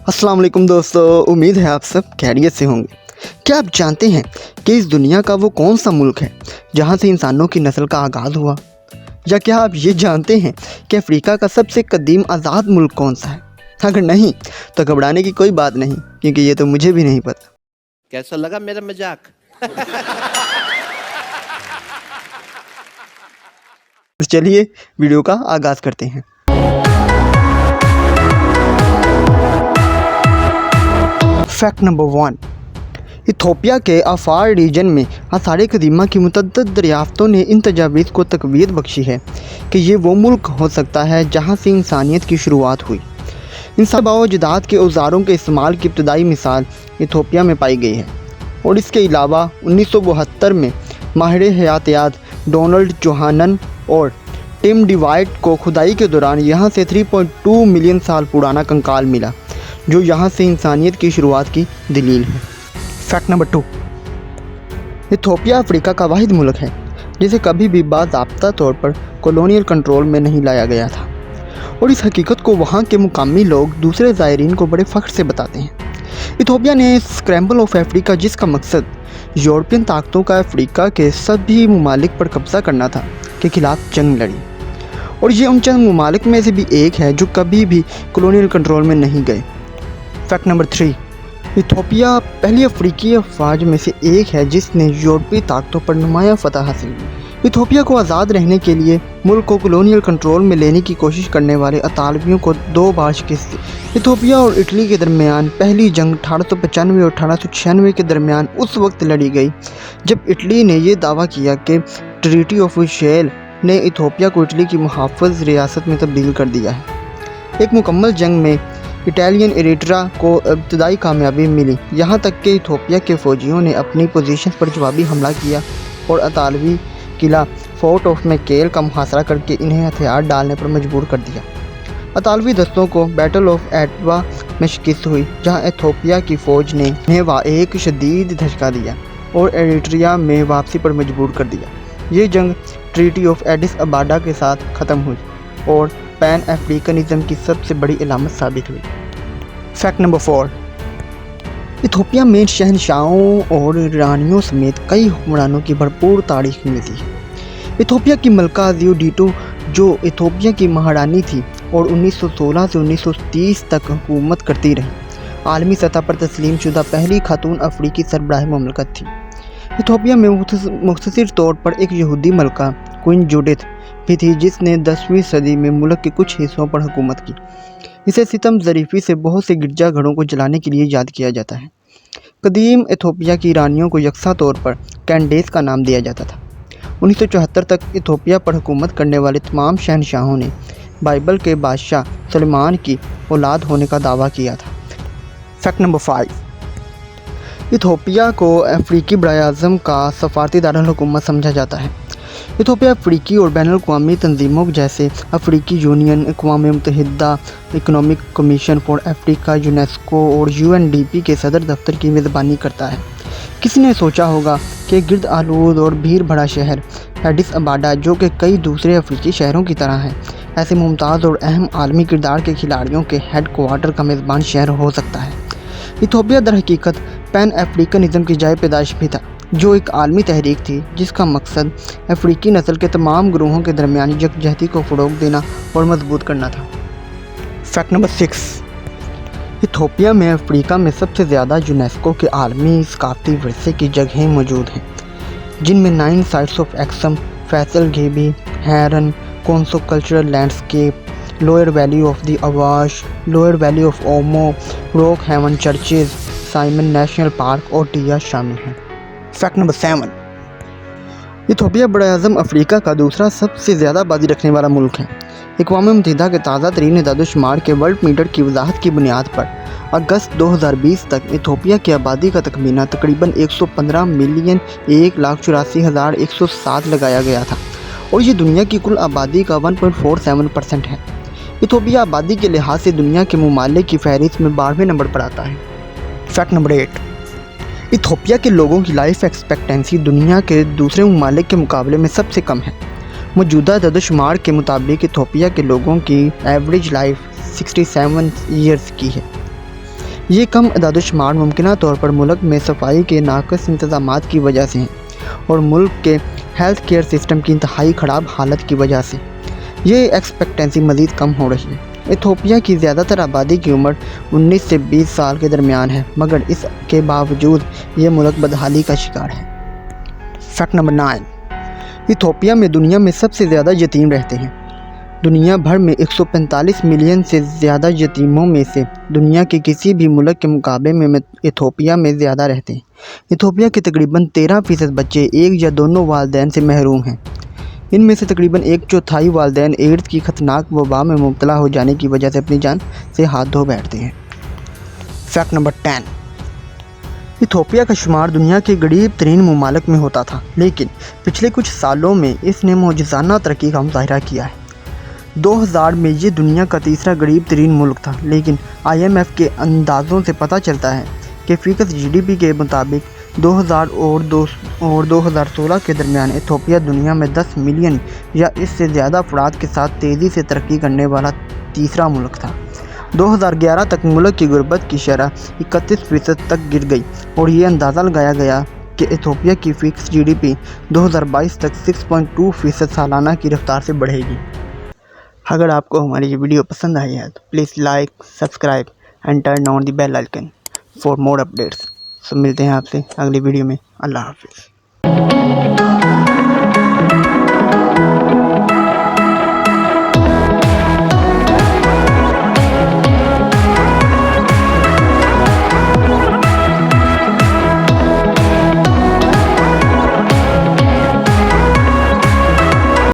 अस्सलाम वालेकुम दोस्तों, उम्मीद है आप सब खैरियत से होंगे। क्या आप जानते हैं कि इस दुनिया का वो कौन सा मुल्क है जहां से इंसानों की नस्ल का आगाज़ हुआ? या क्या आप ये जानते हैं कि अफ्रीका का सबसे कदीम आज़ाद मुल्क कौन सा है? अगर नहीं तो घबराने की कोई बात नहीं, क्योंकि ये तो मुझे भी नहीं पता। कैसा लगा मेरा मजाक? तो चलिए वीडियो का आगाज़ करते हैं। फैक्ट नंबर 1, इथोपिया के अफार रीजन में आसार कदीमा की मुतअद्दिद दरियाफ्तों ने इन तजावीज़ को तक़वीयत बख्शी है कि ये वो मुल्क हो सकता है जहाँ से इंसानियत की शुरुआत हुई। इंसान बावजदाद के औज़ारों के इस्तेमाल की इब्तदाई मिसाल इथोपिया में पाई गई है, और इसके अलावा 1972 में माहिर हयातियात डोनाल्ड जोहानन और टिम डिवाइट को खुदाई के दौरान यहाँ से 3.2 मिलियन साल पुराना कंकाल मिला, जो यहाँ से इंसानियत की शुरुआत की दलील है। फैक्ट नंबर 2, इथोपिया अफ्रीका का वाहिद मुल्क है जिसे कभी भी बाज़ाब्ता तौर पर कॉलोनियल कंट्रोल में नहीं लाया गया था, और इस हकीकत को वहाँ के मुकामी लोग दूसरे ज़ायरीन को बड़े फ़ख्र से बताते हैं। इथोपिया ने स्क्रैम्बल ऑफ अफ्रीका, जिसका मकसद यूरोपियन ताकतों का अफ्रीका के सभी ममालिक पर कब्ज़ा करना था, के खिलाफ जंग लड़ी, और ये उन चंद ममालिक में से भी एक है जो कभी भी कॉलोनियल कंट्रोल में नहीं गए। फैक्ट नंबर 3, इथोपिया पहली अफ्रीकी अफवाज में से एक है जिसने यूरोपीय ताकतों पर नुमाया फतह हासिल की। इथोपिया को आज़ाद रहने के लिए मुल्क को कॉलोनियल कंट्रोल में लेने की कोशिश करने वाले अतालवियों को 2 बार शिकस्त दी। इथोपिया और इटली के दरमियान पहली जंग 1895 और 1896 के दरमियान उस वक्त लड़ी गई जब इटली ने यह दावा किया कि ट्रीटी ऑफ शेल ने इथोपिया को इटली की मुहाफ़िज़ रियासत में तब्दील कर दिया है। एक मुकम्मल जंग में इटालियन एरिट्रा को इब्तदाई कामयाबी मिली, यहाँ तक कि इथोपिया के फ़ौजियों ने अपनी पोजीशन पर जवाबी हमला किया और अतालवी किला फोर्ट ऑफ मैकेल का मुहासरा करके इन्हें हथियार डालने पर मजबूर कर दिया। अतालवी दस्तों को बैटल ऑफ एडवा में शिकस्त हुई, जहाँ इथोपिया की फ़ौज ने इन्हें एक शदीद धचका दिया और एरिट्रिया में वापसी पर मजबूर कर दिया। ये जंग ट्रीटी ऑफ एडिस अबाडा के साथ ख़त्म हुई और पैन अफ्रीकनिज़म की सबसे बड़ी इलामत साबित हुई। फैक्ट नंबर 4, इथोपिया में शहनशाहों और रानियों समेत कई हुक्मरानों की भरपूर तारीख मिलती है। इथोपिया की मलका ज़ियोडिटो, जो इथोपिया की महारानी थी और 1916 से 1930 तक हुकूमत करती रही, आलमी सतह पर तस्लीम शुदा पहली खातून अफ्रीकी सरबराह ममलकत थी। इथोपिया में मुख्तसर तौर पर एक यहूदी मलका क्वीन जूडिथ भी थी, जिसने 10वीं सदी में मुल्क के कुछ हिस्सों पर हुकूमत की। इसे सितम ज़रीफ़ी से बहुत से गिरजाघरों को जलाने के लिए याद किया जाता है। कदीम इथोपिया की रानियों को यकसा तौर पर कैंडेस का नाम दिया जाता था। 1974 तक इथोपिया पर हुकूमत करने वाले तमाम शहनशाहों ने बाइबल के बादशाह सुलेमान की औलाद होने का दावा किया था। फैक्ट नंबर 5, इथोपिया को अफ्रीकी बराए-आज़म का सफ़ारती दारुल-हुकूमत समझा जाता है। इथोपिया अफ्रीकी और बैनुल-अक़वामी तंजीमों जैसे अफ्रीकी यूनियन, अक़वाम मुत्तहिदा, economic commission for Africa, UNESCO और UNDP के सदर दफ्तर की मेज़बानी करता है। किसी ने सोचा होगा कि गिरद आलूद और भीड़ भरा शहर एडिस अबाडा, जो कि कई दूसरे अफ्रीकी शहरों की तरह है, ऐसे मुमताज़ और अहम आलमी किरदार के खिलाड़ियों के हेड क्वार्टर का मेज़बान शहर हो सकता है। इथोपिया दर हकीकत पैन अफ्रीकनिज़म की जाए पैदाइश भी था, जो एक आलमी तहरीक थी जिसका मकसद अफ्रीकी नस्ल के तमाम ग्रोहों के दरमियान यकजहती को फ़रोग़ देना और मजबूत करना था। फैक्ट नंबर 6, इथोपिया में अफ्रीका में सबसे ज़्यादा यूनेस्को के आलमी सकाफ़ती विरसे की जगहें मौजूद हैं, जिनमें 9 sites of Axum, Fasil Ghebbi, हैरन, Konso cultural landscape, lower valley of the Awash, lower valley of Omo, rock hewn churches, Simien national park और टिया शामिल हैं। फैक्ट नंबर 7, इथोपिया बराए-आज़म अफ्रीका का दूसरा सबसे ज़्यादा आबादी रखने वाला मुल्क है। अक़वाम मुत्तहिदा के ताज़ा तरीन इदाद-ओ-शुमार के वर्ल्ड मीटर की वज़ाहत की बुनियाद पर अगस्त 2020 तक इथोपिया की आबादी का तखमीना तकरीबन 115 मिलियन 1,84,107 लगाया गया था, और ये दुनिया की कुल आबादी का 1.47% है। इथोपिया आबादी के लिहाज से दुनिया के ममालिक की फहरिस्त में 12वें नंबर पर आता है। फैक्ट नंबर 8, इथोपिया के लोगों की लाइफ एक्सपेक्टेंसी दुनिया के दूसरे ममालिक के मुकाबले में सबसे कम है। मौजूदा इदाद-ओ-शुमार के मुताबिक इथोपिया के लोगों की एवरेज लाइफ 67 ईयर्स की है। یہ کم اعداد و شمار ممکنہ طور پر ملک میں صفائی کے ناقص انتظامات کی وجہ سے ہیں اور ملک کے ہیلتھ کیئر سسٹم کی انتہائی خراب حالت کی وجہ سے یہ ایکسپیکٹنسی مزید کم ہو رہی ہے۔ ایتھوپیا کی زیادہ تر آبادی کی عمر 19 سے 20 سال کے درمیان ہے، مگر اس کے باوجود یہ ملک بدحالی کا شکار ہے۔ فیکٹ نمبر 9، ایتھوپیا میں دنیا میں سب سے زیادہ یتیم رہتے ہیں۔ دنیا بھر میں 145 ملین سے زیادہ یتیموں میں سے دنیا کے کسی بھی ملک کے مقابلے میں ایتھوپیا میں زیادہ رہتے ہیں۔ ایتھوپیا کے تقریباً 13% بچے ایک یا دونوں والدین سے محروم ہیں۔ ان میں سے تقریباً 1/4 والدین ایڈز کی خطرناک وبا میں مبتلا ہو جانے کی وجہ سے اپنی جان سے ہاتھ دھو بیٹھتے ہیں۔ فیکٹ نمبر 10، ایتھوپیا کا شمار دنیا کے غریب ترین ممالک میں ہوتا تھا، لیکن پچھلے کچھ سالوں میں اس نے معجزانہ ترقی کا مظاہرہ کیا ہے۔ 2000 میں یہ دنیا کا تیسرا غریب ترین ملک تھا، لیکن IMF کے اندازوں سے پتہ چلتا ہے کہ فیصد GDP کے مطابق 2000 اور 2016 کے درمیان ایتھوپیا دنیا میں 10 ملین یا اس سے زیادہ افراد کے ساتھ تیزی سے ترقی کرنے والا تیسرا ملک تھا۔ 2011 تک ملک کی غربت کی شرح 31% تک گر گئی اور یہ اندازہ لگایا گیا کہ ایتھوپیا کی فکسڈ GDP 2022 تک 6.2% سالانہ کی رفتار سے بڑھے گی۔ اگر آپ کو ہماری یہ ویڈیو پسند آئی ہے تو please like, subscribe and turn on the bell icon for more updates. ملتے ہیں آپ سے اگلی ویڈیو میں۔ اللہ حافظ۔